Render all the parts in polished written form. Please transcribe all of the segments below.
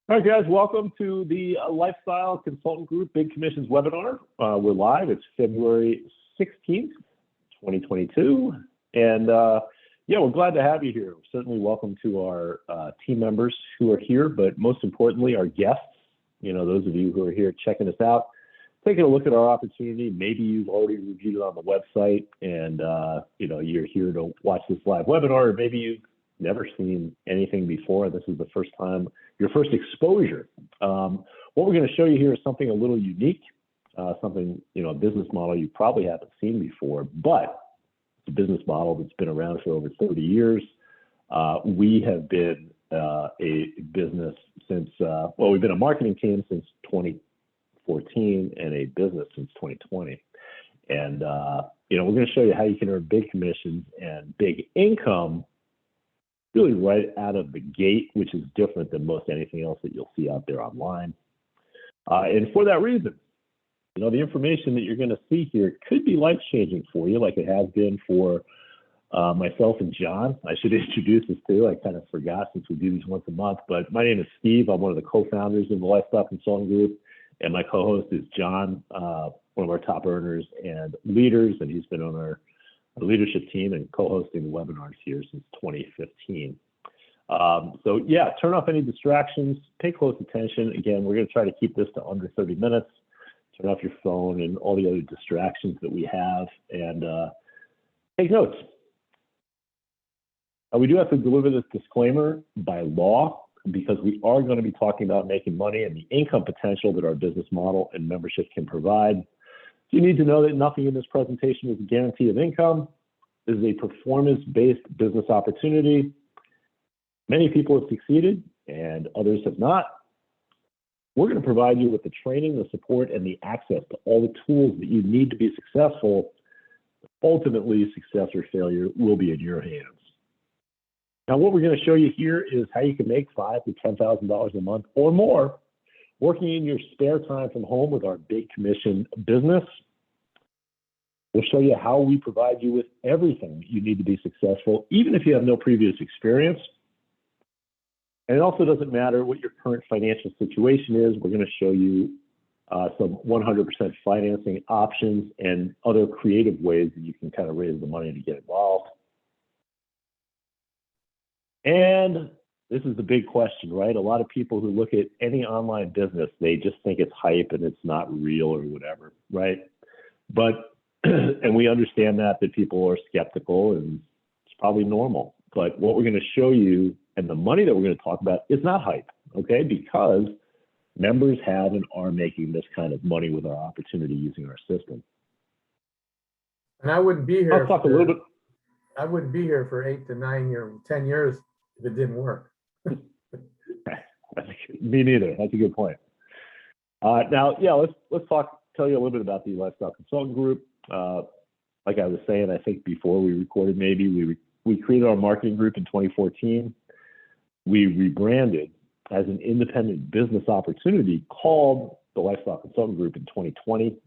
All right, guys, welcome to the Lifestyle Consultant Group Big Commissions webinar. We're live. It's February 16th, 2022. And yeah, we're glad to have you here. Certainly welcome to our team members who are here, but most importantly, our guests, those of you who are here checking us out, taking a look at our opportunity. Maybe you've already reviewed it on the website and, you're here to watch this live webinar, or maybe you've never seen anything before. This is the first time, your first exposure. What we're going to show you here is something a little unique, something, a business model you probably haven't seen before, but it's a business model that's been around for over 30 years. We have been a business since, we've been a marketing team since 2014 and a business since 2020. And, we're going to show you how you can earn big commissions and big income really right out of the gate, which is different than most anything else that you'll see out there online. And for that reason, the information that you're going to see here could be life-changing for you, like it has been for myself and John. I should introduce us too. I kind of forgot since we do these once a month, but my name is Steve. I'm one of the co-founders of the Lifestyle Consulting Group, and my co-host is John, one of our top earners and leaders, and he's been on our leadership team and co-hosting the webinars here since 2015. So yeah, turn off any distractions, pay close attention. Again, we're going to try to keep this to under 30 minutes. Turn off your phone and all the other distractions that we have, and take notes. We do have to deliver this disclaimer by law because we are going to be talking about making money and the income potential that our business model and membership can provide. You need to know that nothing in this presentation is a guarantee of income. This is a performance-based business opportunity. Many people have succeeded and others have not. We're going to provide you with the training, the support, and the access to all the tools that you need to be successful. Ultimately, success or failure will be in your hands. Now, what we're going to show you here is how you can make $5,000 to $10,000 a month or more working in your spare time from home with our big commission business. We'll show you how we provide you with everything that you need to be successful, even if you have no previous experience. And it also doesn't matter what your current financial situation is. We're going to show you some 100% financing options and other creative ways that you can kind of raise the money to get involved. And this is the big question, right? A lot of people who look at any online business, they just think it's hype and it's not real or whatever, right? But, and we understand that people are skeptical, and it's probably normal. But what we're going to show you and the money that we're going to talk about is not hype, okay? Because members have and are making this kind of money with our opportunity using our system. And I wouldn't be here. I'll talk a little bit. I wouldn't be here for 8 to 9 years, 10 years if it didn't work. Me neither. That's a good point. Now, yeah, let's tell you a little bit about the Lifestyle Consulting Group. Like I was saying, I think before we recorded, maybe we created our marketing group in 2014. We rebranded as an independent business opportunity called the Lifestyle Consulting Group in 2020.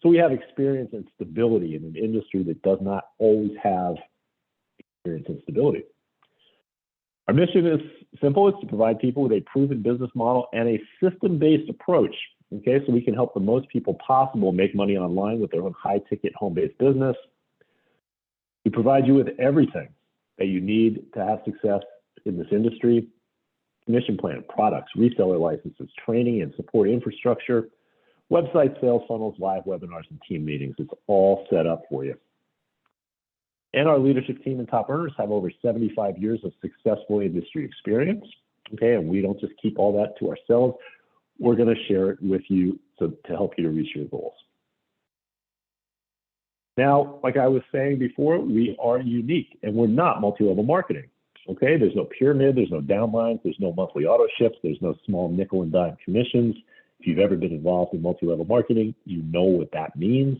So we have experience and stability in an industry that does not always have experience and stability. Our mission is simple. It's to provide people with a proven business model and a system-based approach, okay? So we can help the most people possible make money online with their own high-ticket home-based business. We provide you with everything that you need to have success in this industry: commission plan, products, reseller licenses, training and support infrastructure, website sales funnels, live webinars, and team meetings. It's all set up for you. And our leadership team and top earners have over 75 years of successful industry experience, okay? And we don't just keep all that to ourselves. We're going to share it with you to help you to reach your goals. Now, like I was saying before, we are unique, and we're not multi-level marketing, okay? There's no pyramid, there's no downlines, there's no monthly auto ships, there's no small nickel and dime commissions. If you've ever been involved in multi-level marketing, you know what that means.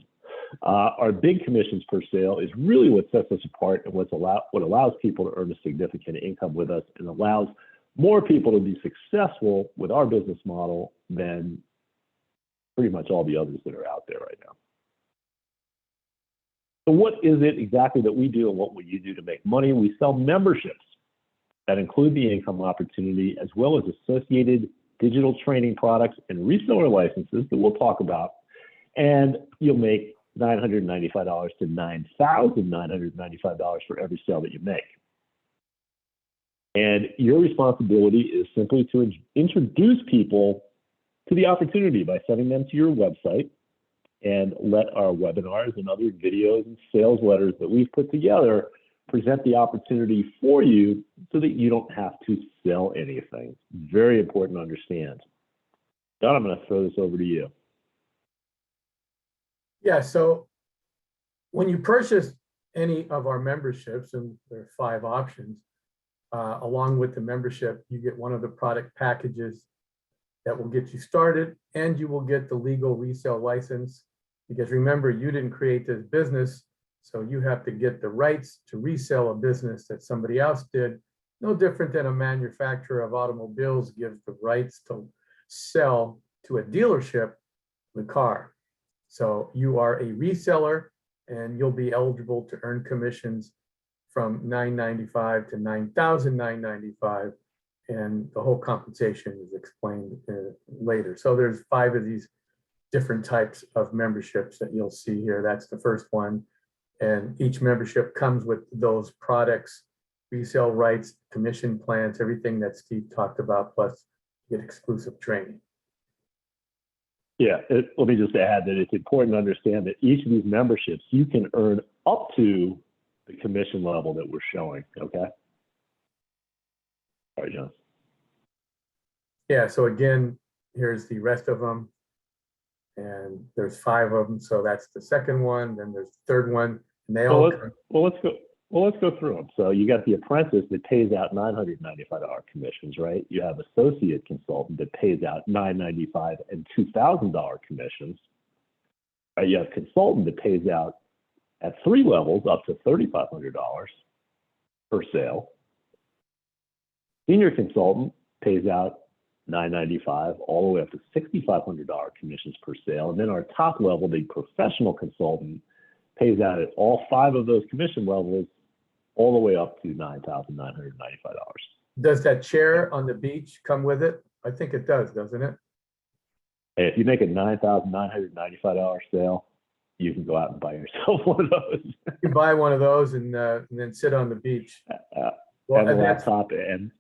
Our big commissions per sale is really what sets us apart and what allows people to earn a significant income with us and allows more people to be successful with our business model than pretty much all the others that are out there right now. So what is it exactly that we do and what will you do to make money? We sell memberships that include the income opportunity as well as associated digital training products and reseller licenses that we'll talk about, and you'll make $995 to $9,995 for every sale that you make. And your responsibility is simply to introduce people to the opportunity by sending them to your website, and let our webinars and other videos and sales letters that we've put together present the opportunity for you so that you don't have to sell anything. Very important to understand. Don, I'm going to throw this over to you. Yeah, so when you purchase any of our memberships, and there are 5 options, along with the membership, you get one of the product packages that will get you started, and you will get the legal resale license. Because remember, you didn't create this business, so you have to get the rights to resell a business that somebody else did. No different than a manufacturer of automobiles gives the rights to sell to a dealership the car. So you are a reseller, and you'll be eligible to earn commissions from $995 to $9,995, and the whole compensation is explained later. So there's 5 of these different types of memberships that you'll see here. That's the first one, and each membership comes with those products, resale rights, commission plans, everything that Steve talked about, plus get exclusive training. Yeah, let me just add that it's important to understand that each of these memberships, you can earn up to the commission level that we're showing, okay? All right, John. Yeah, so again, here's the rest of them. And there's 5 of them, so that's the second one. Then there's the third one, and they all. Let's go through them. So you got the apprentice that pays out $995 commissions, right? You have associate consultant that pays out $995 and $2,000 commissions. You have consultant that pays out at 3 levels up to $3,500 per sale. Senior consultant pays out $995 all the way up to $6,500 commissions per sale. And then our top level, the professional consultant, pays out at all 5 of those commission levels all the way up to $9,995. Does that chair on the beach come with it? I think it does, doesn't it? Hey, if you make a $9,995 sale, you can go out and buy yourself one of those. You can buy one of those and then sit on the beach. And the laptop and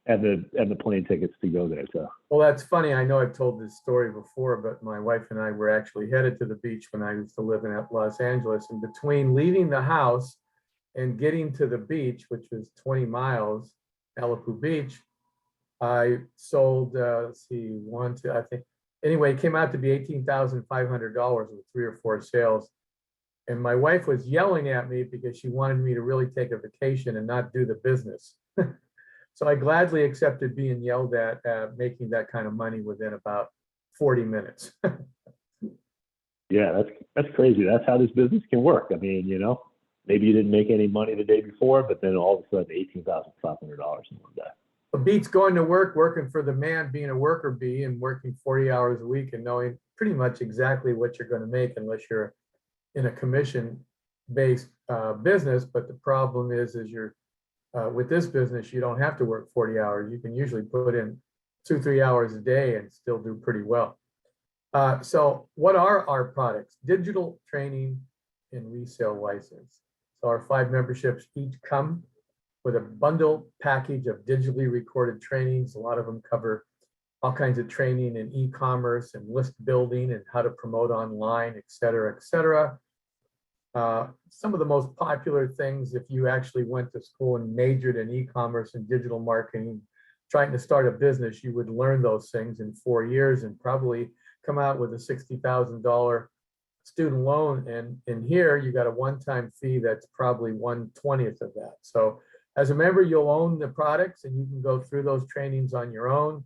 the plane tickets to go there. So. Well, that's funny. I know I've told this story before, but my wife and I were actually headed to the beach when I used to live in Los Angeles. And between leaving the house and getting to the beach, which was 20 miles, Malibu Beach, I sold, let's see, 1, 2, I think. Anyway, it came out to be $18,500 with 3 or 4 sales. And my wife was yelling at me because she wanted me to really take a vacation and not do the business. So I gladly accepted being yelled at, making that kind of money within about 40 minutes. Yeah, that's crazy. That's how this business can work. I mean, you know, maybe you didn't make any money the day before, but then all of a sudden $18,500 in one day. A beats going to work, working for the man, being a worker bee, and working 40 hours a week and knowing pretty much exactly what you're going to make unless you're in a commission-based business. But the problem is you're with this business, you don't have to work 40 hours. You can usually put in 2-3 hours a day and still do pretty well. So what are our products? Digital training and resale license. So our 5 memberships each come with a bundle package of digitally recorded trainings. A lot of them cover all kinds of training in e-commerce and list building and how to promote online, et cetera, et cetera. Some of the most popular things, if you actually went to school and majored in e-commerce and digital marketing, trying to start a business, you would learn those things in 4 years and probably come out with a $60,000 student loan. And in here, you got a one-time fee that's probably 1/20th of that. So as a member, you'll own the products and you can go through those trainings on your own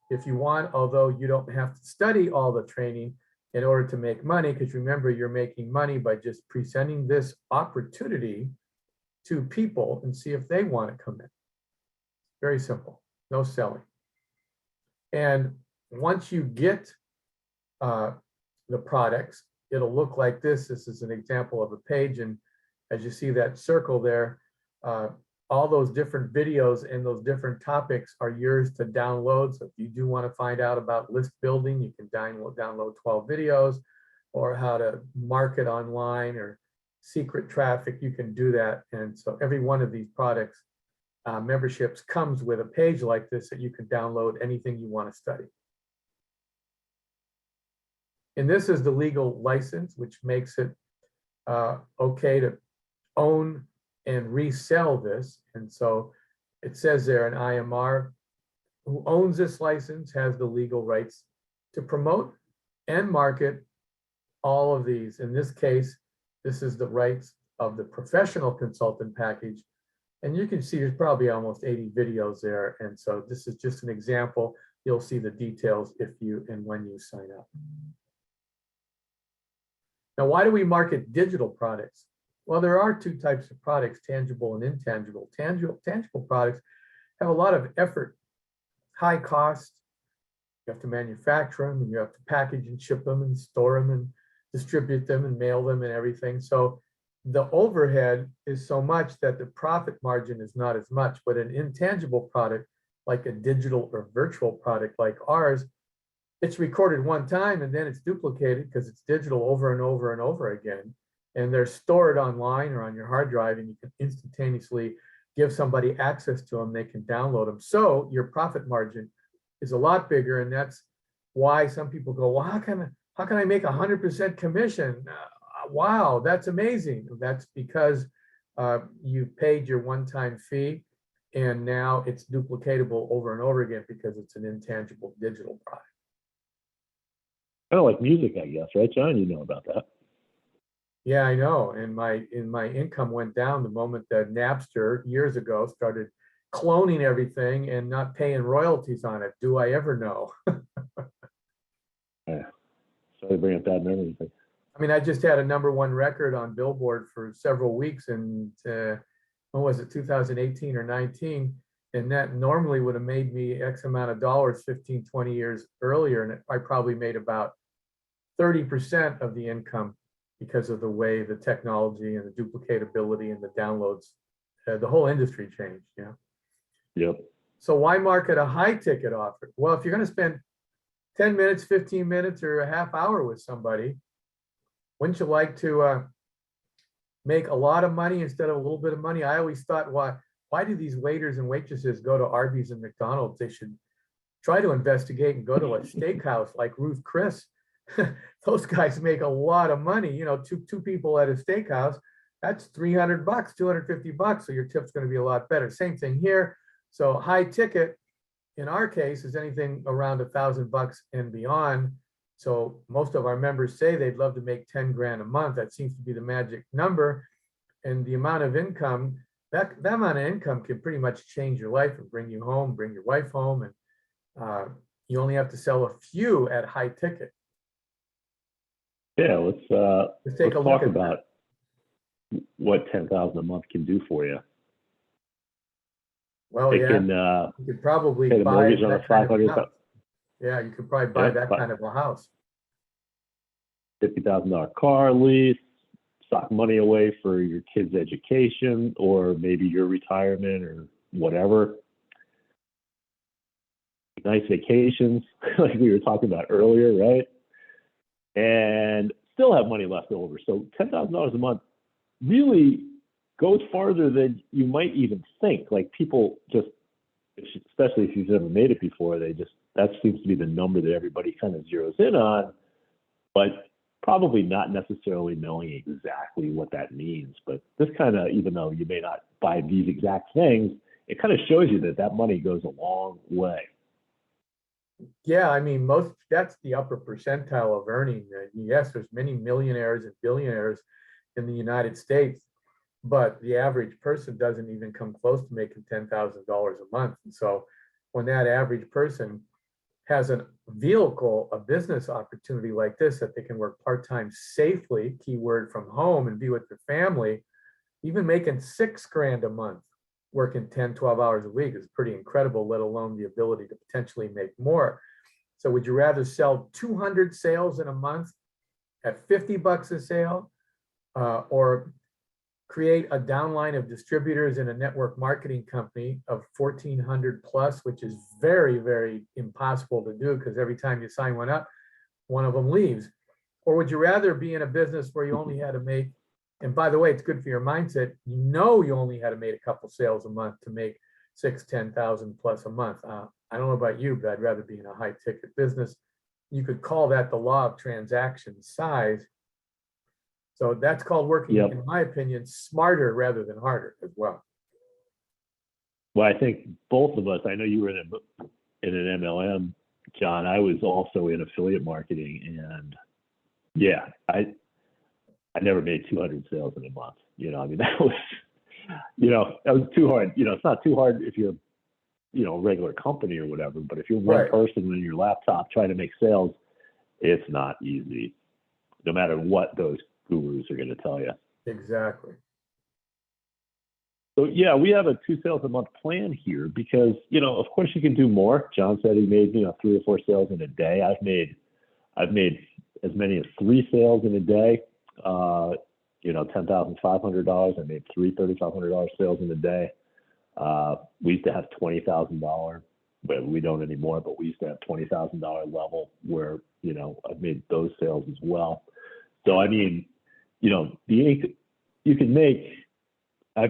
if you want, although you don't have to study all the training in order to make money, because remember, you're making money by just presenting this opportunity to people and see if they want to come in. Very simple, no selling. And once you get the products, it'll look like this. This is an example of a page. And as you see that circle there, all those different videos and those different topics are yours to download. So if you do want to find out about list building, you can download 12 videos, or how to market online or secret traffic, you can do that. And so every one of these products, memberships, comes with a page like this that you can download anything you want to study. And this is the legal license, which makes it okay to own and resell this. And so it says there, an IMR who owns this license has the legal rights to promote and market all of these. In this case, this is the rights of the professional consultant package. And you can see there's probably almost 80 videos there. And so this is just an example. You'll see the details if you and when you sign up. Now, why do we market digital products? Well, there are two types of products, tangible and intangible. Tangible products have a lot of effort, high cost. You have to manufacture them, and you have to package and ship them and store them and distribute them and mail them and everything. So the overhead is so much that the profit margin is not as much. But an intangible product, like a digital or virtual product like ours, it's recorded one time and then it's duplicated because it's digital over and over and over again. And they're stored online or on your hard drive, and you can instantaneously give somebody access to them. They can download them. So your profit margin is a lot bigger. And that's why some people go, well, how can I make 100% commission? Wow, that's amazing. That's because you've paid your one-time fee, and now it's duplicatable over and over again because it's an intangible digital product. Kind of like music, I guess, right, John? You know about that. Yeah, I know. And my income went down the moment that Napster years ago started cloning everything and not paying royalties on it. Do I ever know? Yeah. Sorry to bring up that memory. I mean, I just had a #1 record on Billboard for several weeks, and when was it, 2018 or 19? And that normally would have made me X amount of dollars 15, 20 years earlier. And I probably made about 30% of the income because of the way the technology and the duplicatability and the downloads, the whole industry changed. Yeah. Yep. So why market a high ticket offer? Well, if you're going to spend 10 minutes, 15 minutes, or a half hour with somebody, wouldn't you like to make a lot of money instead of a little bit of money? I always thought, why do these waiters and waitresses go to Arby's and McDonald's? They should try to investigate and go to a steakhouse like Ruth Chris. Those guys make a lot of money. You know, two people at a steakhouse, that's $300, $250. So your tip's going to be a lot better. Same thing here. So high ticket in our case is anything around $1,000 and beyond. So most of our members say they'd love to make 10 grand a month. That seems to be the magic number. And the amount of income, that amount of income can pretty much change your life and bring you home, bring your wife home. And you only have to sell a few at high ticket. Yeah, let's take a look talk at about what 10,000 a month can do for you. Well, it yeah, can, you could probably pay the buy mortgage on a that kind of a $500,000. house. Yeah, you could probably buy that kind of a house. $50,000 car lease, sock money away for your kids' education, or maybe your retirement or whatever. Nice vacations, like we were talking about earlier, right? And still have money left over. So $10,000 a month really goes farther than you might even think. Like people just, especially if you've never made it before, that seems to be the number that everybody kind of zeroes in on, but probably not necessarily knowing exactly what that means. But this kind of, even though you may not buy these exact things, it kind of shows you that money goes a long way. Yeah, I mean, that's the upper percentile of earning. Yes, there's many millionaires and billionaires in the United States, but the average person doesn't even come close to making $10,000 a month. And so when that average person has a vehicle, a business opportunity like this, that they can work part-time safely, keyword from home, and be with their family, even making $6 grand a month, working 10, 12 hours a week is pretty incredible, let alone the ability to potentially make more. So would you rather sell 200 sales in a month at $50 a sale, or create a downline of distributors in a network marketing company of 1,400 plus, which is very, very impossible to do because every time you sign one up, one of them leaves? Or would you rather be in a business where you only had to make, and by the way, it's good for your mindset, you only had to make a couple sales a month to make 10,000 plus a month. I don't know about you, but I'd rather be in a high ticket business. You could call that the law of transaction size. So that's called working, in my opinion, smarter rather than harder as well. Well, I think both of us, I know you were in an MLM, John. I was also in affiliate marketing, and yeah, I never made 200 sales in a month. I mean, that was, that was too hard. It's not too hard if you're, a regular company or whatever, but if you're one person on your laptop trying to make sales, it's not easy, no matter what those gurus are going to tell you. Exactly. So yeah, we have a 2 sales a month plan here because, of course you can do more. John said he made, 3 or 4 sales in a day. I've made as many as 3 sales in a day. $10,500. I made 3 $3,500 sales in a day. We used to have $20,000, but we don't anymore, but we used to have $20,000 level where, I've made those sales as well. So, I mean, I've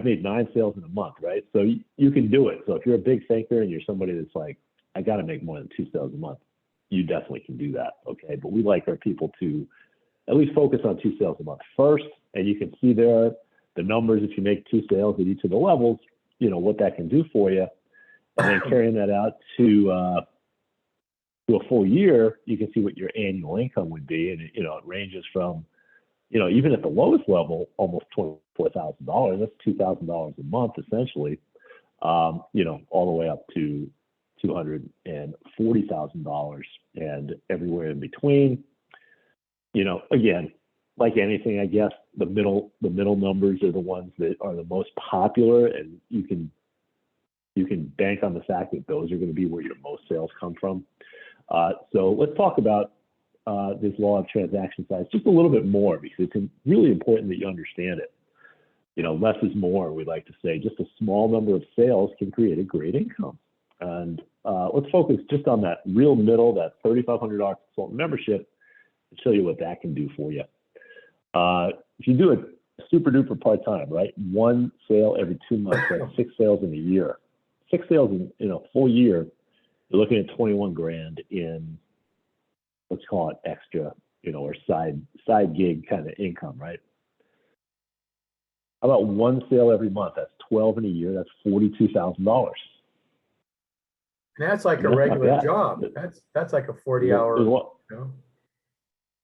made 9 sales in a month, right? So you can do it. So if you're a big thinker and you're somebody that's like, I got to make more than 2 sales a month, you definitely can do that. Okay. But we like our people to at least focus on 2 sales a month first. And you can see there the numbers, if you make 2 sales at each of the levels, what that can do for you. And then carrying that out to a full year, you can see what your annual income would be. And, it ranges from, even at the lowest level, almost $24,000. That's $2,000 a month, essentially, all the way up to $240,000 and everywhere in between. Again, like anything, I guess the middle numbers are the ones that are the most popular, and you can bank on the fact that those are going to be where your most sales come from. So let's talk about this law of transaction size just a little bit more, because it's really important that you understand it. Less is more, we like to say. Just a small number of sales can create a great income. And let's focus just on that real middle, that $3,500 consultant membership, and show you what that can do for you. If you do it super duper part-time, right? 1 sale every 2 months, that's 6 sales in a year. 6 sales in a full year, you're looking at 21 grand in, let's call it extra, or side gig kind of income, right? How about 1 sale every month? That's 12 in a year. That's $42,000. And that's like a regular job. That's like a 40-hour.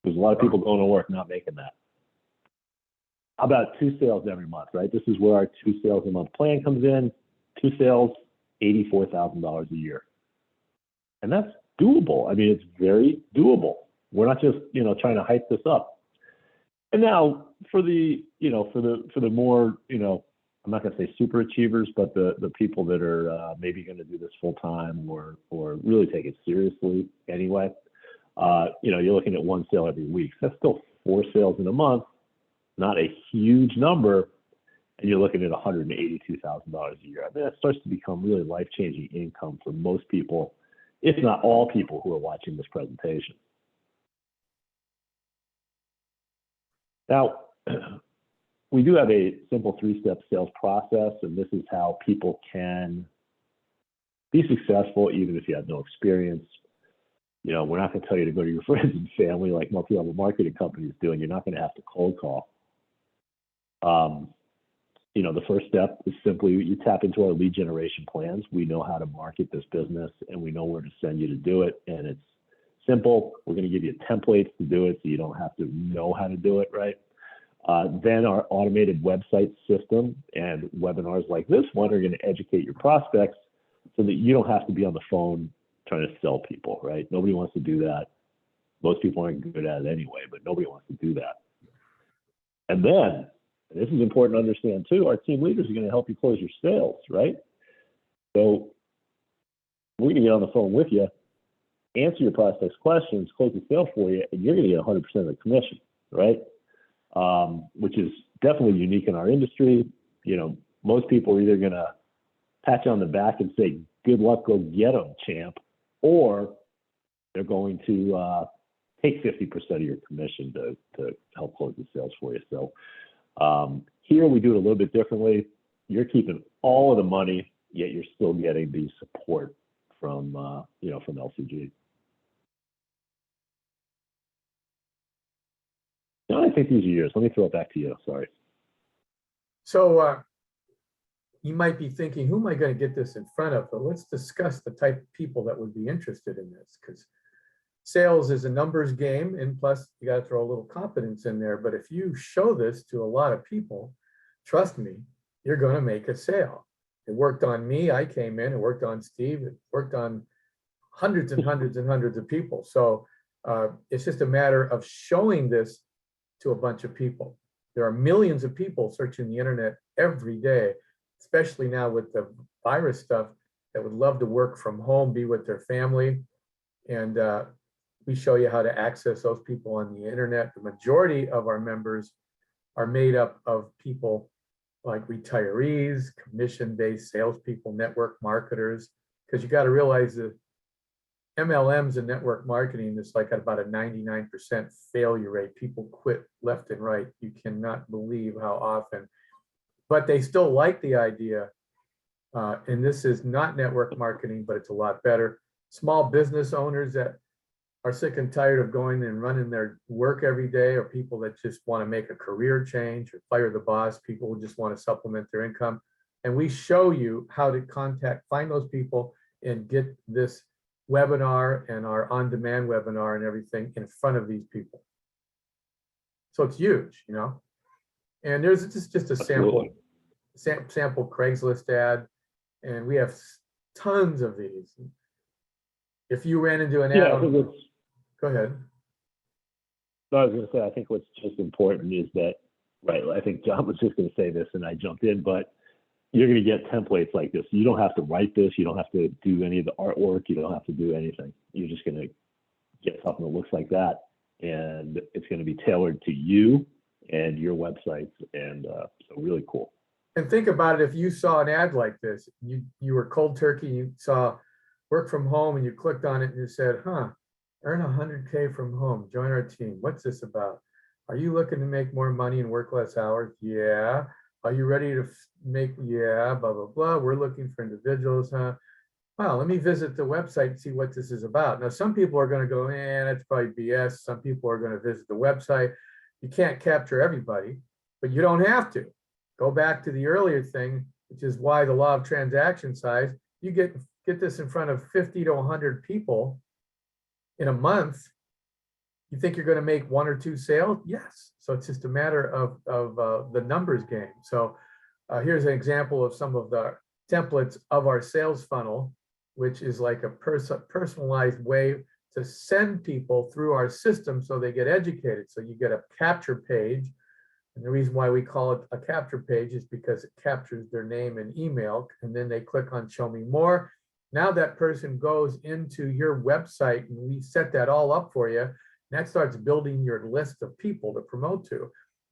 There's a lot of people going to work not making that. How about 2 sales every month, right? This is where our 2 sales a month plan comes in. 2 sales, $84,000 a year. And that's doable. I mean, it's very doable. We're not just, trying to hype this up. And now for the, for the more, I'm not going to say super achievers, but the people that are maybe going to do this full time or really take it seriously anyway, you're looking at 1 sale every week. That's still 4 sales in a month, not a huge number, and you're looking at $182,000 a year. I mean, that starts to become really life-changing income for most people, if not all people who are watching this presentation. Now, we do have a simple 3-step sales process, and this is how people can be successful even if you have no experience. We're not going to tell you to go to your friends and family like multi-level marketing companies do, and you're not going to have to cold call. The first step is simply you tap into our lead generation plans. We know how to market this business, and we know where to send you to do it, and it's simple. We're going to give you templates to do it so you don't have to know how to do it, right? Then our automated website system and webinars like this one are going to educate your prospects so that you don't have to be on the phone trying to sell people, right? Nobody wants to do that. Most people aren't good at it anyway, but nobody wants to do that. And then, and this is important to understand too, our team leaders are going to help you close your sales, right? So we're going to get on the phone with you, answer your prospects' questions, close the sale for you, and you're going to get 100% of the commission, right? Which is definitely unique in our industry. You know, most people are either going to pat you on the back and say, good luck, go get them, champ, or they're going to take 50% of your commission to help close the sales for you. So here we do it a little bit differently. You're keeping all of the money, yet you're still getting the support from from LCG. No, I think these are yours. Let me throw it back to you. Sorry. So you might be thinking, who am I going to get this in front of? But let's discuss the type of people that would be interested in this, because sales is a numbers game, and plus you got to throw a little confidence in there. But if you show this to a lot of people, trust me, you're going to make a sale. It worked on me. I came in. It worked on Steve. It worked on hundreds and hundreds and hundreds of people. So it's just a matter of showing this to a bunch of people. There are millions of people searching the internet every day, especially now with the virus stuff, that would love to work from home, be with their family. And we show you how to access those people on the internet. The majority of our members are made up of people like retirees, commission-based salespeople, network marketers, because you got to realize that MLMs and network marketing is like at about a 99% failure rate. People quit left and right. You cannot believe how often, but they still like the idea. And this is not network marketing, but it's a lot better. Small business owners that are sick and tired of going and running their work every day, or people that just want to make a career change or fire the boss, people who just want to supplement their income. And we show you how to find those people and get this webinar and our on-demand webinar and everything in front of these people. So it's huge, you know. And there's just a sample Craigslist ad, and we have tons of these. If you ran into an ad on, go ahead. No, I was going to say, I think what's just important is that, right, I think John was just going to say this and I jumped in, but you're going to get templates like this. You don't have to write this. You don't have to do any of the artwork. You don't have to do anything. You're just going to get something that looks like that, and it's going to be tailored to you and your websites, and so really cool. And think about it, if you saw an ad like this, you were cold turkey, you saw work from home, and you clicked on it and you said, earn 100K from home, join our team. What's this about? Are you looking to make more money and work less hours? Yeah. Are you ready to yeah, blah, blah, blah. We're looking for individuals, huh? Well, let me visit the website and see what this is about. Now, some people are going to go, that's probably BS. Some people are going to visit the website. You can't capture everybody, but you don't have to. Go back to the earlier thing, which is why the law of transaction size, you get this in front of 50 to 100 people in a month. You think you're going to make 1 or 2 sales? Yes. So it's just a matter of the numbers game. So here's an example of some of the templates of our sales funnel, which is like a personalized way to send people through our system so they get educated. So you get a capture page. And the reason why we call it a capture page is because it captures their name and email, and then they click on show me more. Now that person goes into your website, and we set that all up for you. That starts building your list of people to promote to.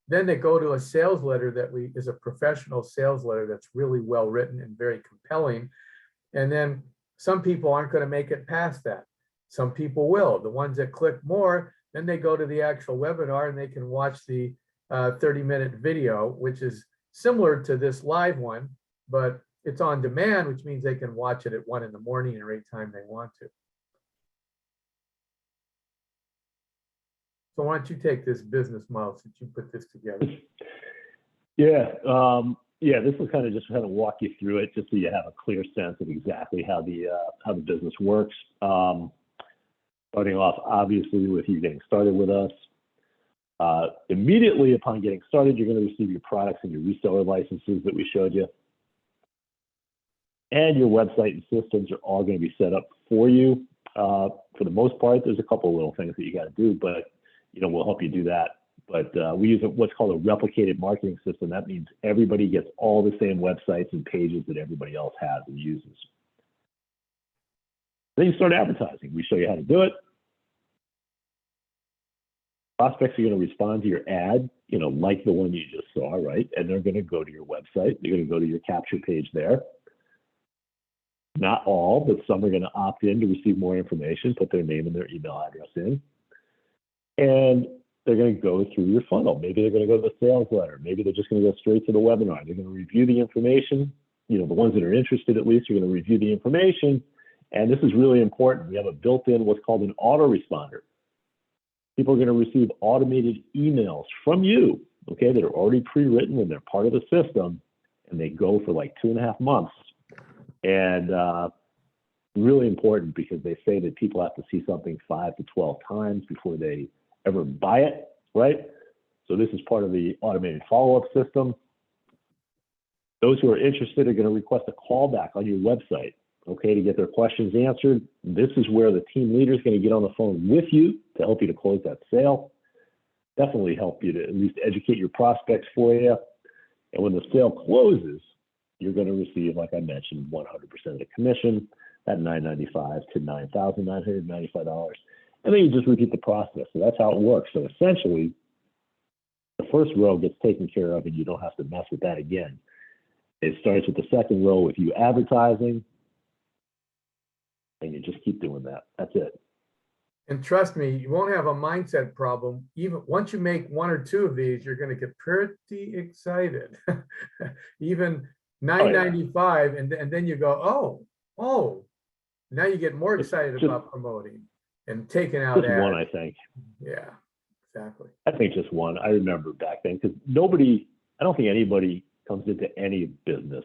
Then they go to a sales letter that is a professional sales letter that's really well written and very compelling. And then some people aren't going to make it past that. Some people will. The ones that click more, then they go to the actual webinar and they can watch the 30-minute video, which is similar to this live one, but it's on demand, which means they can watch it at 1 in the morning or any time they want to. So why don't you take this business model since you put this together? Yeah, this will kind of walk you through it, just so you have a clear sense of exactly how the business works. Starting off, obviously, with you getting started with us. Immediately upon getting started, you're going to receive your products and your reseller licenses that we showed you. And your website and systems are all going to be set up for you. For the most part, there's a couple of little things that you got to do, but we'll help you do that. But we use what's called a replicated marketing system. That means everybody gets all the same websites and pages that everybody else has and uses. Then you start advertising. We show you how to do it. Prospects are going to respond to your ad, like the one you just saw, right? And they're going to go to your website. They're going to go to your capture page there. Not all, but some are going to opt in to receive more information, put their name and their email address in. And they're going to go through your funnel. Maybe they're going to go to the sales letter. Maybe they're just going to go straight to the webinar. They're going to review the information. The ones that are interested at least are going to review the information. And this is really important. We have a built-in what's called an autoresponder. People are going to receive automated emails from you, okay, that are already pre-written and they're part of the system, and they go for like 2.5 months. And really important because they say that people have to see something 5 to 12 times before they ever buy it, right? So this is part of the automated follow-up system. Those who are interested are going to request a callback on your website, okay, to get their questions answered. This is where the team leader is going to get on the phone with you to help you to close that sale. Definitely help you to at least educate your prospects for you. And when the sale closes, you're going to receive, like I mentioned, 100% of the commission, that $995 to $9,995. And then you just repeat the process. So that's how it works. So essentially, the first row gets taken care of and you don't have to mess with that again. It starts with the second row with you advertising, and you just keep doing that. That's it. And trust me, you won't have a mindset problem. Even once you make 1 or 2 of these, you're going to get pretty excited. Even $9.95, and then you go, oh, now you get more excited about promoting and taking out just ads. One, I think. Yeah, exactly. I think just one. I remember back then because I don't think anybody comes into any business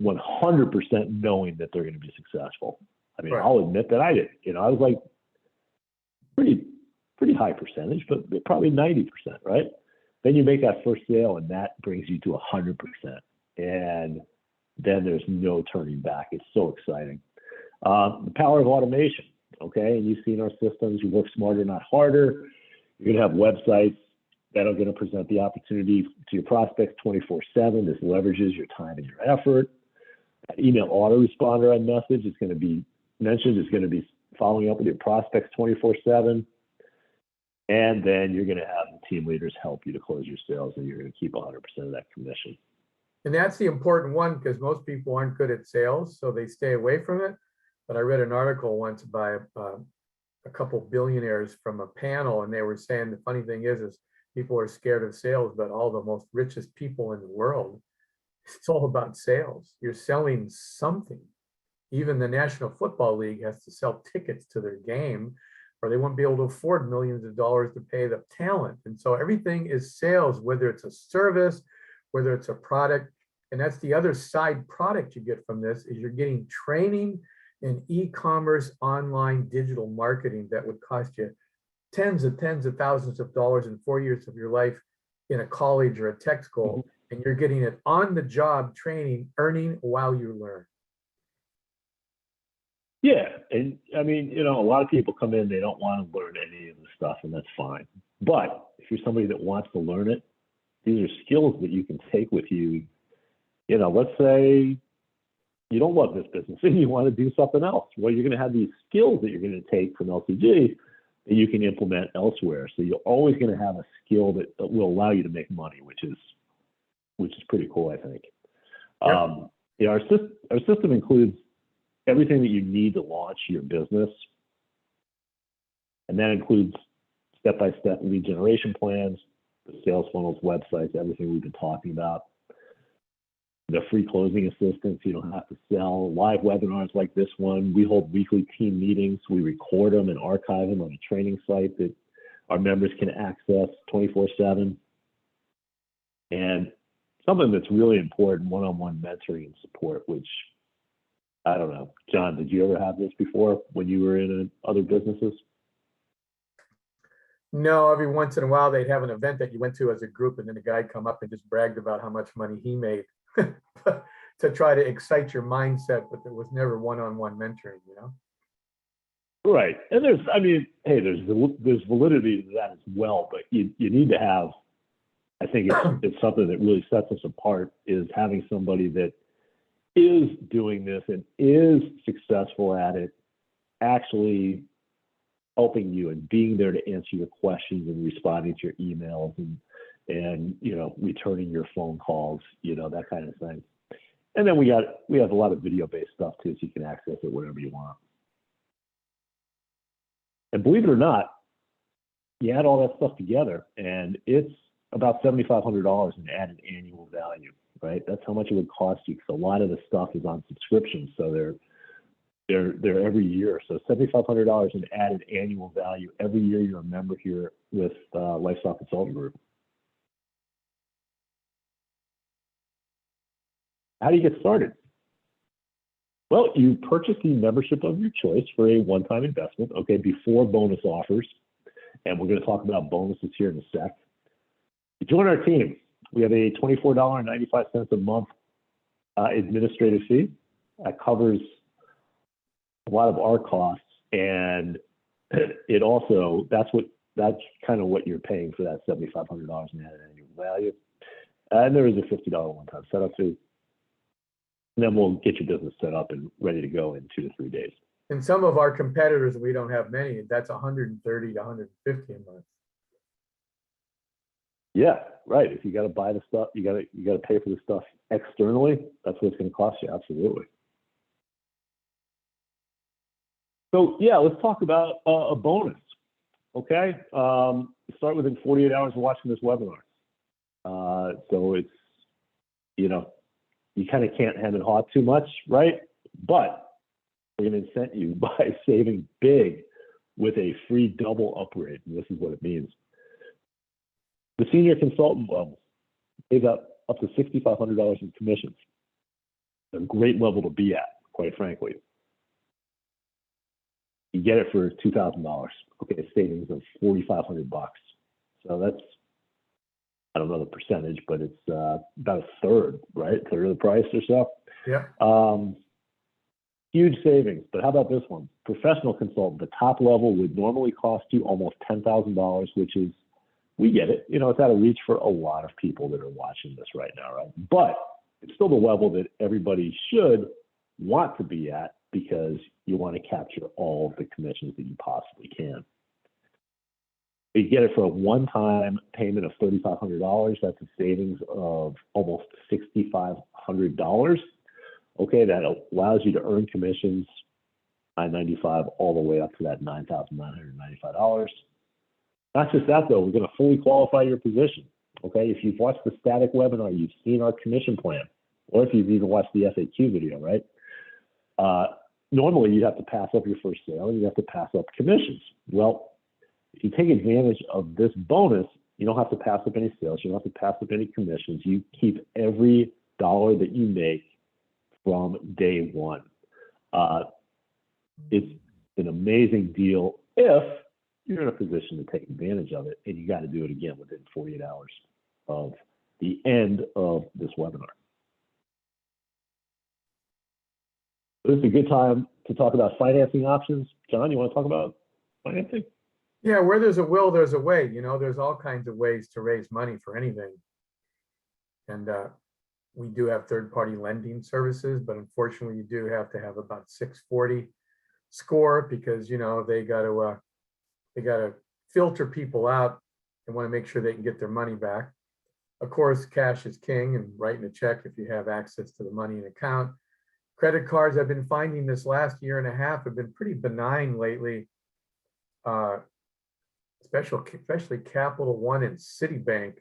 100% knowing that they're going to be successful. I mean, right. I'll admit that I did. I was like pretty high percentage, but probably 90%, right? Then you make that first sale, and that brings you to 100%, and then there's no turning back. It's so exciting. The power of automation, okay? And you've seen our systems. You work smarter, not harder. You're going to have websites that are going to present the opportunity to your prospects 24/7. This leverages your time and your effort. That email autoresponder on message is going to be mentioned, is going to be following up with your prospects 24/7. And then you're going to have the team leaders help you to close your sales, and you're going to keep 100% of that commission. And that's the important one because most people aren't good at sales, so they stay away from it. But I read an article once by a couple billionaires from a panel, and they were saying the funny thing is people are scared of sales, but all the most richest people in the world, it's all about sales. You're selling something. Even the National Football League has to sell tickets to their game, or they won't be able to afford millions of dollars to pay the talent. And so everything is sales, whether it's a service, whether it's a product. And that's the other side product you get from this is you're getting training in e-commerce, online digital marketing that would cost you tens of thousands of dollars in 4 years of your life in a college or a tech school. Mm-hmm. And you're getting it on the job training, earning while you learn. Yeah. And I mean, a lot of people come in, they don't want to learn any of the stuff, and that's fine. But if you're somebody that wants to learn it, these are skills that you can take with you. Let's say you don't love this business and you want to do something else. Well, you're going to have these skills that you're going to take from LCG that you can implement elsewhere. So you're always going to have a skill that will allow you to make money, which is pretty cool, I think. Yep. Our system includes everything that you need to launch your business. And that includes step-by-step lead generation plans, the sales funnels, websites, everything we've been talking about. The free closing assistance, you don't have to sell. Live webinars like this one. We hold weekly team meetings. We record them and archive them on a training site that our members can access 24/7. And something that's really important, one-on-one mentoring and support, which, I don't know. John, did you ever have this before when you were in other businesses? No, every once in a while they'd have an event that you went to as a group, and then a guy come up and just bragged about how much money he made to try to excite your mindset, but there was never one-on-one mentoring, Right. And there's validity to that as well, but you need to have, I think it's something that really sets us apart is having somebody that is doing this and is successful at it, actually helping you and being there to answer your questions and responding to your emails and returning your phone calls, that kind of thing. And then we have a lot of video-based stuff too, so you can access it whenever you want. And believe it or not, you add all that stuff together, and it's about $7,500 in added annual value, right? That's how much it would cost you, because a lot of the stuff is on subscription, so they're every year. So $7,500 in added annual value every year you're a member here with Lifestyle Consultant Group. How do you get started? Well, you purchase the membership of your choice for a one-time investment, okay, before bonus offers. And we're going to talk about bonuses here in a sec. You join our team. We have a $24.95 a month administrative fee. That covers a lot of our costs, and it also, that's kind of what you're paying for that $7,500 in added annual value. And there is a $50 one-time setup fee. And then we'll get your business set up and ready to go in 2 to 3 days. And some of our competitors, we don't have many, that's 130 to 150 a month. Yeah, right. If you got to buy the stuff, you got to pay for the stuff externally. That's what it's going to cost you. Absolutely. So yeah, let's talk about a bonus. Okay, start within 48 hours of watching this webinar. So it's, you kind of can't hem and haw too much, right? But we're going to incent you by saving big with a free double upgrade. And this is what it means. The senior consultant level pays up to $6,500 in commissions. A great level to be at, quite frankly. You get it for $2,000. Okay, a savings of $4,500. So that's, I don't know the percentage, but it's about a third, right? Third of the price or so. Yeah. Huge savings. But how about this one? Professional consultant, the top level would normally cost you almost $10,000, which is, we get it. It's out of reach for a lot of people that are watching this right now, right? But it's still the level that everybody should want to be at, because you want to capture all of the commissions that you possibly can. You get it for a one-time payment of $3,500. That's a savings of almost $6,500. Okay, that allows you to earn commissions, $995 all the way up to that $9,995. Not just that though, we're going to fully qualify your position. Okay, if you've watched the static webinar, you've seen our commission plan, or if you've even watched the FAQ video, right? Normally you have to pass up your first sale and you have to pass up commissions. Well, if you take advantage of this bonus, you don't have to pass up any sales. You don't have to pass up any commissions. You keep every dollar that you make from day one. It's an amazing deal if you're in a position to take advantage of it, and you got to do it again within 48 hours of the end of this webinar. This is a good time to talk about financing options. John, you want to talk about financing? Yeah, where there's a will, there's a way. There's all kinds of ways to raise money for anything. And we do have third-party lending services, but unfortunately, you do have to have about 640 score, because they got to filter people out and want to make sure they can get their money back. Of course, cash is king, and writing a check if you have access to the money in account. Credit cards, I've been finding this last year and a half have been pretty benign lately. Especially Capital One and Citibank.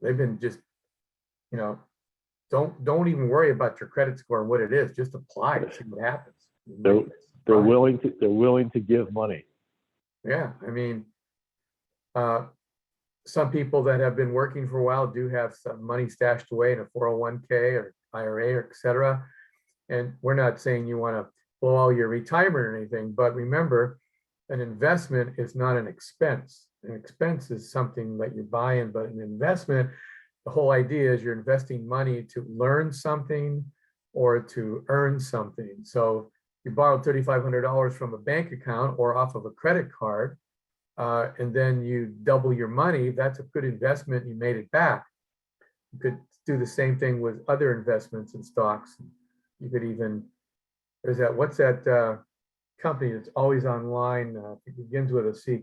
They've been just, don't even worry about your credit score and what it is. Just apply and see what happens. They're willing to give money. Yeah, I mean, some people that have been working for a while do have some money stashed away in a 401k or IRA, or et cetera. And we're not saying you want to blow all your retirement or anything, but remember, an investment is not an expense. An expense is something that you're buying, but an investment, the whole idea is you're investing money to learn something or to earn something. So you borrowed $3,500 from a bank account or off of a credit card, and then you double your money. That's a good investment. You made it back. You could do the same thing with other investments in stocks. You could even, what's that company that's always online. It begins with a C,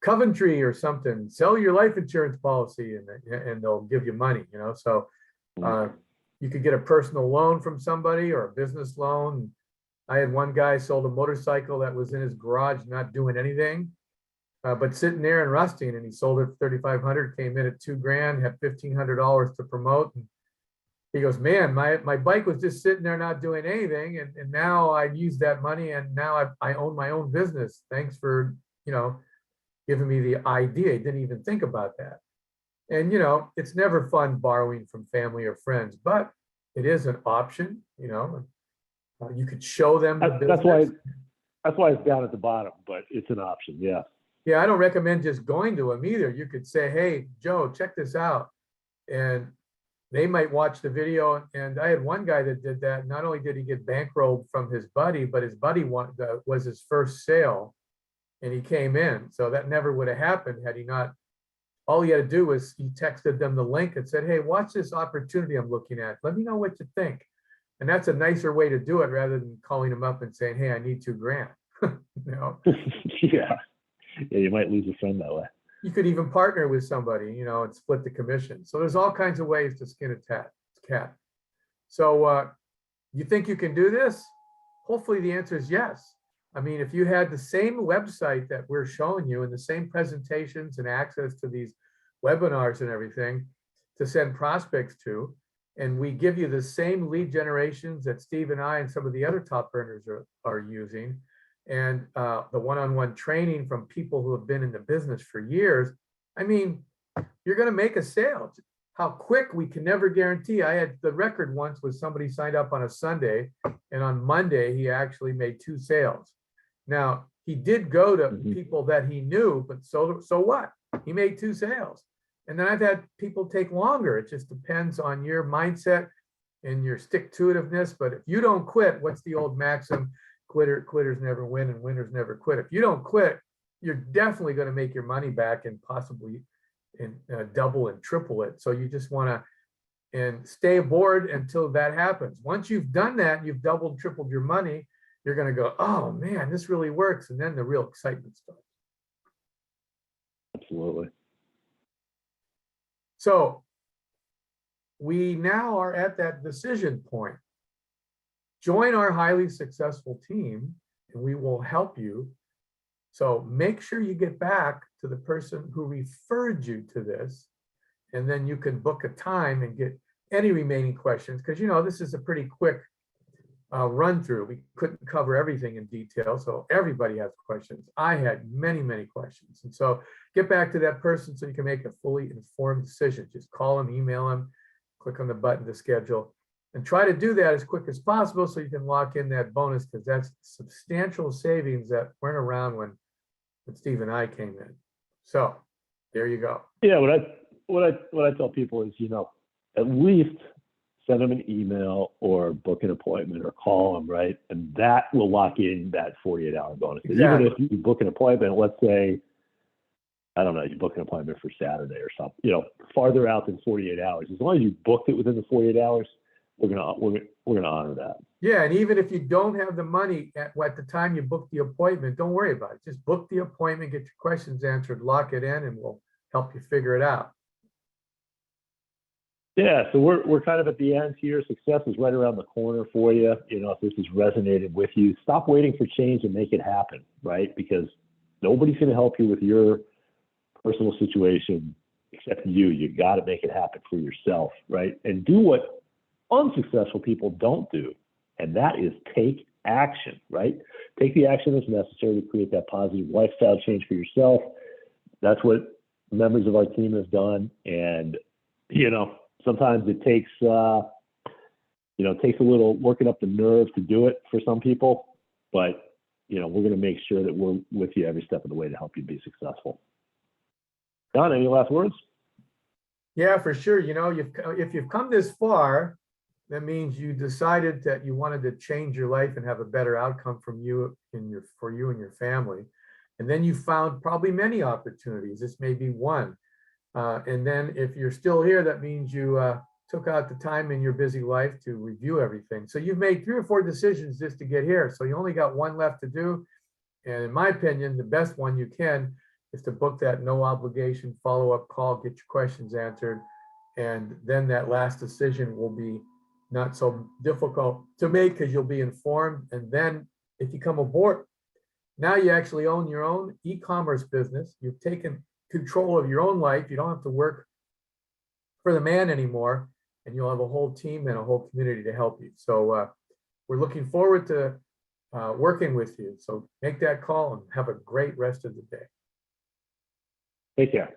Coventry or something. Sell your life insurance policy, and they'll give you money. So you could get a personal loan from somebody or a business loan. I had one guy sold a motorcycle that was in his garage, not doing anything, but sitting there and rusting, and he sold it for 3,500, came in at $2,000, had $1,500 to promote. And he goes, man, my bike was just sitting there not doing anything. And now I've used that money, and now I own my own business. Thanks for, giving me the idea. I didn't even think about that. And, it's never fun borrowing from family or friends, but it is an option. You could show them the business. That's why it's down at the bottom, but it's an option. Yeah. Yeah, I don't recommend just going to them either. You could say, hey, Joe, check this out. And they might watch the video. And I had one guy that did that. Not only did he get bankrolled from his buddy, but his buddy was his first sale, and he came in. So that never would have happened had he not. All he had to do was he texted them the link and said, hey, watch this opportunity I'm looking at. Let me know what you think. And that's a nicer way to do it rather than calling them up and saying, hey, I need $2,000. Yeah. Yeah, you might lose a friend that way. You could even partner with somebody, and split the commission. So there's all kinds of ways to skin a cat. So you think you can do this? Hopefully the answer is yes. I mean, if you had the same website that we're showing you and the same presentations and access to these webinars and everything to send prospects to, and we give you the same lead generations that Steve and I and some of the other top earners are using, and the one-on-one training from people who have been in the business for years, I mean, you're going to make a sale. How quick, we can never guarantee. I had the record once was somebody signed up on a Sunday, and on Monday, he actually made 2 sales. Now, he did go to people that he knew, but so what? He made 2 sales. And then I've had people take longer. It just depends on your mindset and your stick-to-itiveness. But if you don't quit, what's the old maxim? Quitters never win and winners never quit. If you don't quit, you're definitely going to make your money back and possibly double and triple it. So you just want to stay aboard until that happens. Once you've done that, you've doubled, tripled your money, you're going to go, oh man, this really works. And then the real excitement starts. Absolutely. So we now are at that decision point. Join our highly successful team, and we will help you. So make sure you get back to the person who referred you to this, and then you can book a time and get any remaining questions, because this is a pretty quick run through. We couldn't cover everything in detail, so everybody has questions. I had many, many questions. And so get back to that person so you can make a fully informed decision. Just call them, email them, click on the button to schedule, and try to do that as quick as possible so you can lock in that bonus, because that's substantial savings that weren't around when Steve and I came in. So there you go. Yeah, what I tell people is, at least send them an email or book an appointment or call them, right? And that will lock in that 48-hour bonus. Exactly. Even if you book an appointment, let's say, I don't know, you book an appointment for Saturday or something, farther out than 48 hours. As long as you booked it within the 48 hours, we're gonna honor that. Yeah, and even if you don't have the money at the time you book the appointment, don't worry about it. Just book the appointment, get your questions answered, lock it in, and we'll help you figure it out. Yeah, so we're kind of at the end here. Success is right around the corner for you. If this has resonated with you, stop waiting for change and make it happen, right? Because nobody's going to help you with your personal situation except you. You got to make it happen for yourself, right? And do what unsuccessful people don't do, and that is take action, right? Take the action that's necessary to create that positive lifestyle change for yourself. That's what members of our team have done, and sometimes it takes takes a little working up the nerve to do it for some people, but we're going to make sure that we're with you every step of the way to help you be successful. Don, any last words? Yeah, for sure. If you've come this far, that means you decided that you wanted to change your life and have a better outcome for you and your family. And then you found probably many opportunities. This may be one. And then if you're still here, that means you took out the time in your busy life to review everything. So you've made 3 or 4 decisions just to get here. So you only got one left to do. And in my opinion, the best one you can is to book that no obligation follow-up call, get your questions answered. And then that last decision will be not so difficult to make because you'll be informed. And then if you come aboard, now you actually own your own e-commerce business. You've taken control of your own life. You don't have to work for the man anymore, and you'll have a whole team and a whole community to help you. So we're looking forward to working with you. So make that call and have a great rest of the day. Take care.